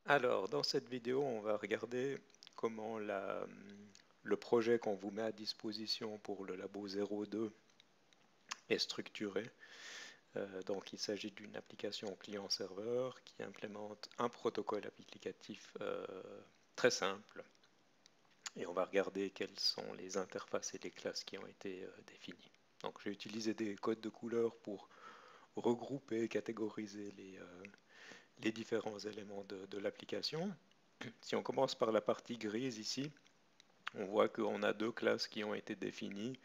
Alors, dans cette vidéo, on va regarder comment le projet qu'on vous met à disposition pour le Labo 02 est structuré. Donc, il s'agit d'une application client-serveur qui implémente un protocole applicatif très simple. Et on va regarder quelles sont les interfaces et les classes qui ont été définies. Donc, j'ai utilisé des codes de couleurs pour regrouper, catégoriser les différents éléments de l'application. Si on commence par la partie grise ici, on voit qu'on a deux classes qui ont été définies,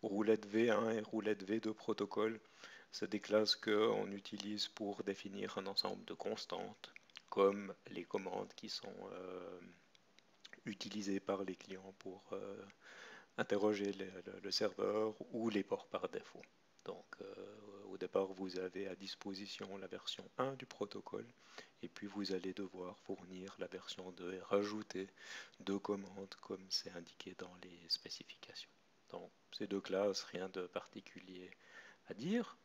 roulette V1 et roulette V2 protocole. C'est des classes qu'on utilise pour définir un ensemble de constantes, comme les commandes qui sont utilisées par les clients pour interroger le serveur ou les ports par défaut. Donc, au départ, vous avez à disposition la version 1 du protocole, et puis vous allez devoir fournir la version 2 et rajouter deux commandes comme c'est indiqué dans les spécifications. Donc, ces deux classes, rien de particulier à dire.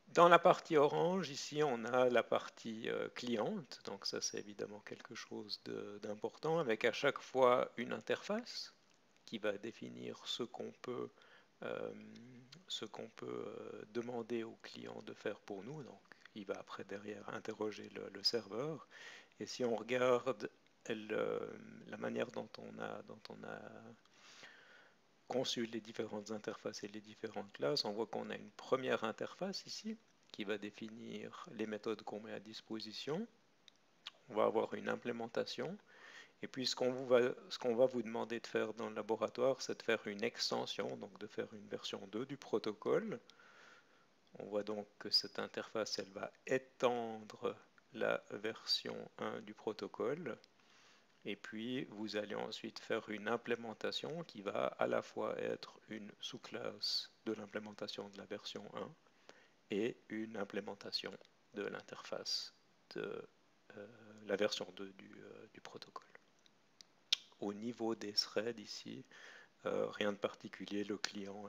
Dans la partie orange, ici, on a la partie cliente. Donc, ça, c'est évidemment quelque chose d'important, avec à chaque fois une interface qui va définir euh, ce qu'on peut demander au client de faire pour nous. Donc, il va après derrière interroger le serveur. Et si on regarde la manière dont on a conçu les différentes interfaces et les différentes classes, on voit qu'on a une première interface ici qui va définir les méthodes qu'on met à disposition. On va avoir une implémentation. Et puis ce qu'on va vous demander de faire dans le laboratoire, c'est de faire une extension, donc de faire une version 2 du protocole. On voit donc que cette interface, elle va étendre la version 1 du protocole. Et puis vous allez ensuite faire une implémentation qui va à la fois être une sous-classe de l'implémentation de la version 1 et une implémentation de l'interface de la version 2 du protocole. Au niveau des threads ici, rien de particulier, le client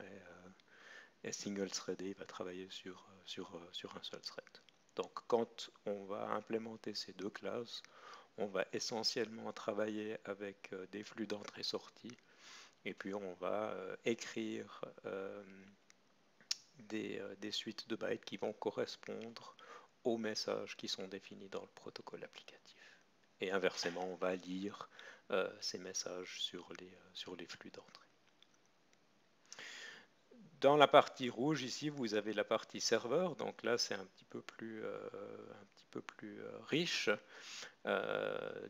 est single threadé, il va travailler sur un seul thread. Donc quand on va implémenter ces deux classes, on va essentiellement travailler avec des flux d'entrée-sortie et puis on va écrire des suites de bytes qui vont correspondre aux messages qui sont définis dans le protocole applicatif. Et inversement, on va lire ces messages sur les flux d'entrée. Dans la partie rouge, ici, vous avez la partie serveur. Donc là, c'est un petit peu plus riche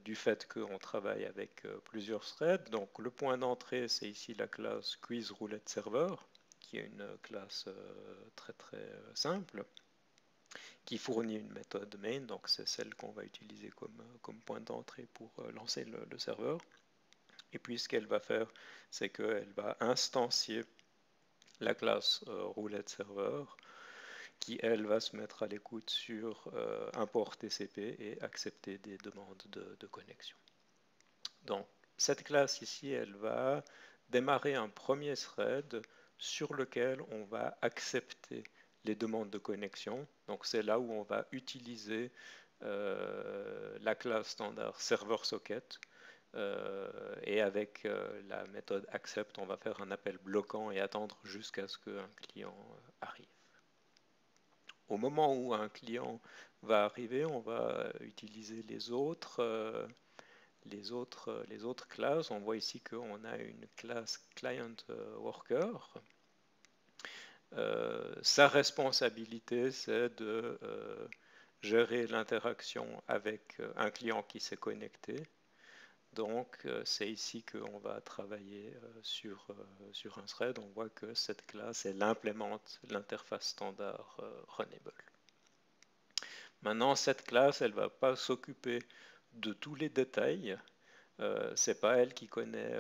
du fait qu'on travaille avec plusieurs threads. Donc le point d'entrée, c'est ici la classe QuizRouletteServer, qui est une classe très simple, qui fournit une méthode main. Donc c'est celle qu'on va utiliser comme point d'entrée pour lancer le serveur. Et puis ce qu'elle va faire, c'est qu'elle va instancier la classe roulette serveur qui, elle, va se mettre à l'écoute sur un port TCP et accepter des demandes de connexion. Donc, cette classe ici, elle va démarrer un premier thread sur lequel on va accepter les demandes de connexion. Donc, c'est là où on va utiliser la classe standard server socket. Et avec la méthode accept, on va faire un appel bloquant et attendre jusqu'à ce qu'un client arrive. Au moment où un client va arriver, on va utiliser les autres classes. On voit ici qu'on a une classe client worker. Sa responsabilité, c'est de gérer l'interaction avec un client qui s'est connecté. Donc, c'est ici qu'on va travailler sur un thread. On voit que cette classe, elle implémente l'interface standard Runnable. Maintenant, cette classe, elle ne va pas s'occuper de tous les détails. C'est pas elle qui connaît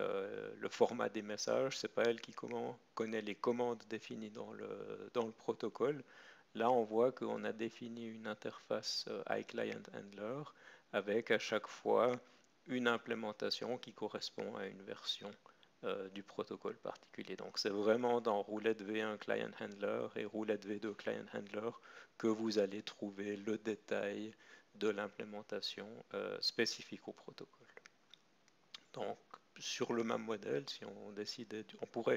le format des messages, c'est pas elle qui connaît les commandes définies dans le protocole. Là, on voit qu'on a défini une interface iClientHandler avec à chaque fois une implémentation qui correspond à une version du protocole particulier. Donc c'est vraiment dans roulette V1 Client Handler et roulette V2 Client Handler que vous allez trouver le détail de l'implémentation spécifique au protocole. Donc, sur le même modèle, si on décidait, on pourrait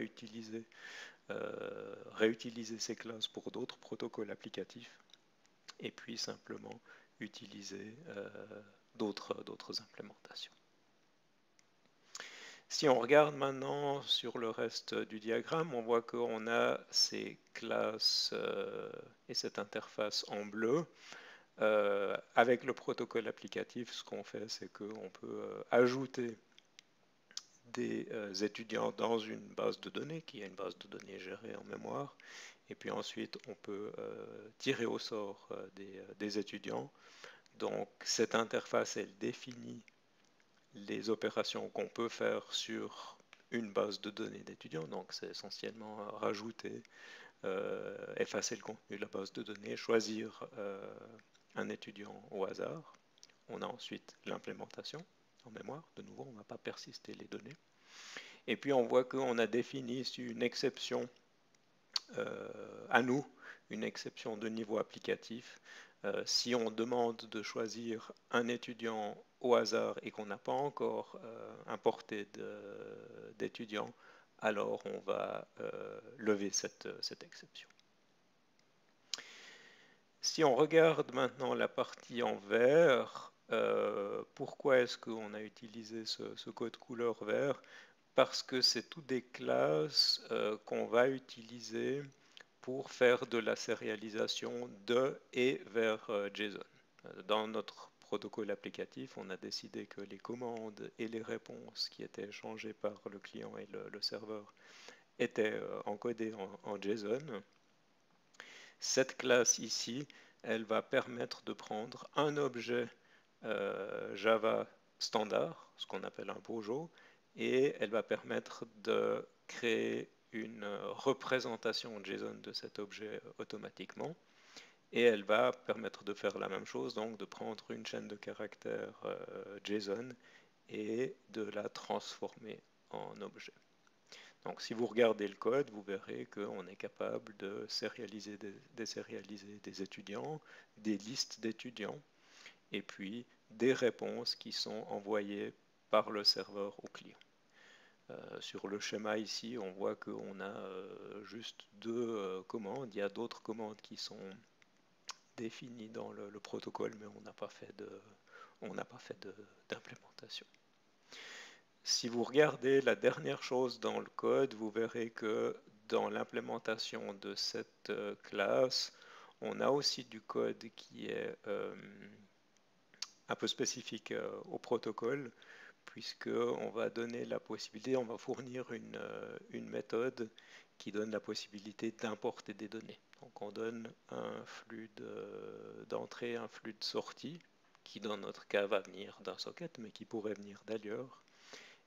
réutiliser ces classes pour d'autres protocoles applicatifs et puis simplement utiliser d'autres implémentations. Si on regarde maintenant sur le reste du diagramme, on voit qu'on a ces classes et cette interface en bleu. Avec le protocole applicatif, ce qu'on fait, c'est qu'on peut ajouter des étudiants dans une base de données, qui est une base de données gérée en mémoire, et puis ensuite on peut tirer au sort des étudiants. Donc cette interface, elle définit les opérations qu'on peut faire sur une base de données d'étudiants. Donc c'est essentiellement rajouter, effacer le contenu de la base de données, choisir un étudiant au hasard. On a ensuite l'implémentation en mémoire. De nouveau, on ne va pas persister les données. Et puis on voit qu'on a défini ici une exception à nous, une exception de niveau applicatif. Si on demande de choisir un étudiant au hasard et qu'on n'a pas encore importé d'étudiants, alors on va lever cette exception. Si on regarde maintenant la partie en vert, pourquoi est-ce qu'on a utilisé ce code couleur vert? Parce que c'est toutes des classes qu'on va utiliser pour faire de la sérialisation de et vers JSON. Dans notre protocole applicatif, on a décidé que les commandes et les réponses qui étaient échangées par le client et le serveur étaient encodées en JSON. Cette classe ici, elle va permettre de prendre un objet Java standard, ce qu'on appelle un bojo, et elle va permettre de créer une représentation JSON de cet objet automatiquement. Et elle va permettre de faire la même chose, donc de prendre une chaîne de caractères JSON et de la transformer en objet. Donc si vous regardez le code, vous verrez qu'on est capable de désérialiser des étudiants, des listes d'étudiants, et puis des réponses qui sont envoyées par le serveur au client. Sur le schéma ici, on voit qu'on a juste deux commandes. Il y a d'autres commandes qui sont définies dans le protocole, mais on n'a pas fait d'implémentation. Si vous regardez la dernière chose dans le code, vous verrez que dans l'implémentation de cette classe, on a aussi du code qui est un peu spécifique au protocole, puisqu'on va donner la possibilité, on va fournir une méthode qui donne la possibilité d'importer des données. Donc on donne un flux d'entrée, un flux de sortie, qui dans notre cas va venir d'un socket, mais qui pourrait venir d'ailleurs.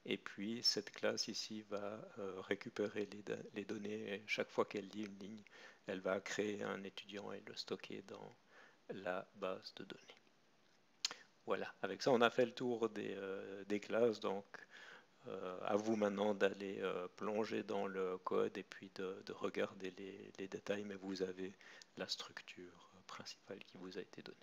Et puis cette classe ici va récupérer les données, et chaque fois qu'elle lit une ligne, elle va créer un étudiant et le stocker dans la base de données. Voilà, avec ça on a fait le tour des classes, donc à vous maintenant d'aller plonger dans le code et puis de regarder les détails, mais vous avez la structure principale qui vous a été donnée.